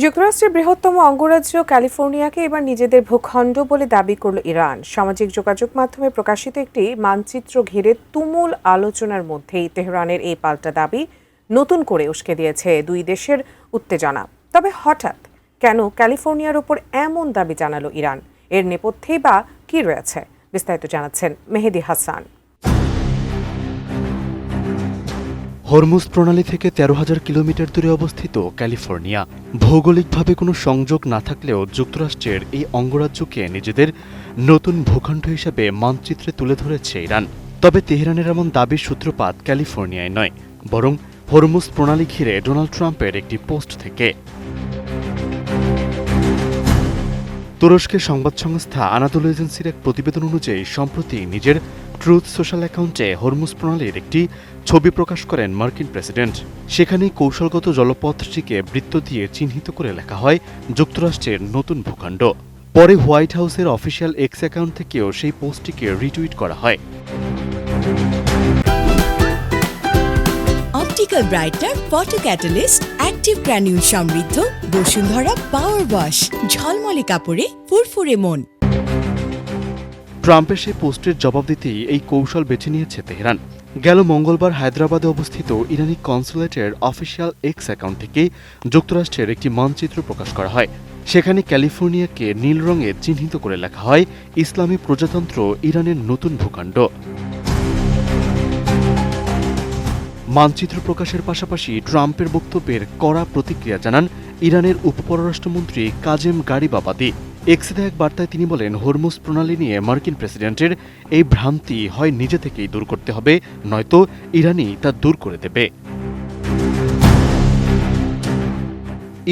যুক্তরাষ্ট্রের বৃহত্তম অঙ্গরাজ্য ক্যালিফোর্নিয়াকে এবার নিজেদের ভূখণ্ড বলে দাবি করল ইরান। সামাজিক যোগাযোগ মাধ্যমে প্রকাশিত একটি মানচিত্র ঘিরে তুমুল আলোচনার মধ্যেই তেহরানের এই পাল্টা দাবি নতুন করে উস্কে দিয়েছে দুই দেশের উত্তেজনা। তবে হঠাৎ কেন ক্যালিফোর্নিয়ার উপর এমন দাবি জানালো ইরান? এর নেপথ্যেই বা কি রয়েছে? বিস্তারিত জানাচ্ছেন মেহেদি হাসান। হরমুজ প্রণালী থেকে ১৩,০০০ কিলোমিটার দূরে অবস্থিত ক্যালিফোর্নিয়া। ভৌগোলিকভাবে কোনো সংযোগ না থাকলেও যুক্তরাষ্ট্রের এই অঙ্গরাজ্যকে নিজেদের নতুন ভূখণ্ড হিসেবে মানচিত্রে তুলে ধরেছে ইরান। তবে তেহরানের এমন দাবির সূত্রপাত ক্যালিফোর্নিয়ায় নয়, বরং হরমুজ প্রণালী ঘিরে ডোনাল্ড ট্রাম্পের একটি পোস্ট থেকে। তুরস্কের সংবাদ সংস্থা আনাদোলু এজেন্সির এক প্রতিবেদন অনুযায়ী সম্প্রতি নিজের ট্রুথ সোশ্যাল অ্যাকাউন্টে হরমুজ প্রণালীর একটি ছবি প্রকাশ করেন মার্কিন প্রেসিডেন্ট। সেখানে কৌশলগত জলপথটিকে বৃত্ত দিয়ে চিহ্নিত করে লেখা হয় যুক্তরাষ্ট্রের নতুন ভূখণ্ড। পরে হোয়াইট হাউসের অফিসিয়াল এক্স অ্যাকাউন্ট থেকেও সেই পোস্টটিকে রিটুইট করা হয়। Optical brighter photo catalyst active granule সমৃদ্ধ বসুন্ধরা পাওয়ার ওয়াশ, ঝলমলে কাপড়ে ফুরফুরে মন। ট্রাম্পের সেই পোস্টের জবাব দিতেই এই কৌশল বেছে নিয়েছে তেহরান। গেল মঙ্গলবার হায়দ্রাবাদে অবস্থিত ইরানি কনসুলেটের অফিসিয়াল এক্স অ্যাকাউন্ট থেকে যুক্তরাষ্ট্রের একটি মানচিত্র প্রকাশ করা হয়। সেখানে ক্যালিফোর্নিয়াকে নীল রঙে চিহ্নিত করে লেখা হয় ইসলামী প্রজাতন্ত্র ইরানের নতুন ভূখণ্ড। মানচিত্র প্রকাশের পাশাপাশি ট্রাম্পের বক্তব্যের কড়া প্রতিক্রিয়া জানান ইরানের উপপররাষ্ট্রমন্ত্রী কাজেম গারিবাবাদি। এক্সে এক বার্তায় তিনি বলেন, হরমুজ প্রণালী নিয়ে মার্কিন প্রেসিডেন্টের এই ভ্রান্তি হয় নিজে থেকেই দূর করতে হবে, নয়তো ইরানই তা দূর করে দেবে।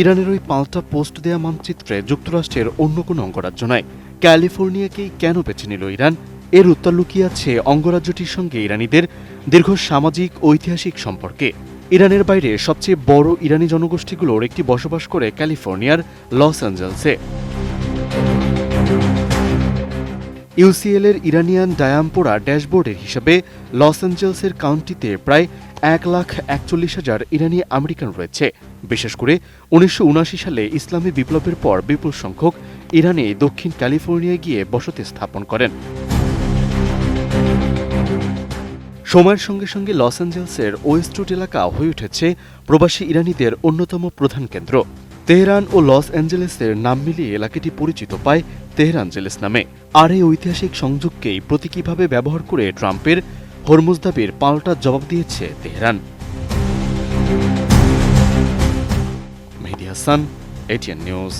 ইরানের ওই পাল্টা পোস্ট দেয়া মানচিত্রে যুক্তরাষ্ট্রের অন্য কোনো অঙ্গরাজ্য নয়। ক্যালিফোর্নিয়াকেই কেন বেছে নিল ইরান? এর উত্তর লুকিয়ে আছে অঙ্গরাজ্যটির সঙ্গে ইরানিদের দীর্ঘ সামাজিক ঐতিহাসিক সম্পর্কে। ইরানের বাইরে সবচেয়ে বড় ইরানি জনগোষ্ঠীগুলোর একটি বসবাস করে ক্যালিফোর্নিয়ার লস অ্যাঞ্জেলসে। ইউসিএল এর ইরানিয়ান ডায়াম্পোরা ড্যাশবোর্ডের হিসাবে লস অ্যাঞ্জেলসের কাউন্টিতে প্রায় ১,৪১,০০০ ইরানি আমেরিকান রয়েছে। বিশেষ করে ১৯৭৯ সালে ইসলামী বিপ্লবের পর বিপুল সংখ্যক ইরানি দক্ষিণ ক্যালিফোর্নিয়ায় গিয়ে বসতি স্থাপন করেন। সময়ের সঙ্গে সঙ্গে লস অ্যাঞ্জেলসের ওয়েস্টউড এলাকা হয়ে উঠেছে প্রবাসী ইরানিদের অন্যতম প্রধান কেন্দ্র। তেহরান ও লস অ্যাঞ্জেলেসের নাম মিলিয়ে এলাকাটি পরিচিত পায় তেহরানজেলেস নামে। আর এই ঐতিহাসিক সংযোগকেই প্রতীকীভাবে ব্যবহার করে ট্রাম্পের হরমুজ দাবির পাল্টা জবাব দিয়েছে Tehran. Mehedi Hasan, ATN news.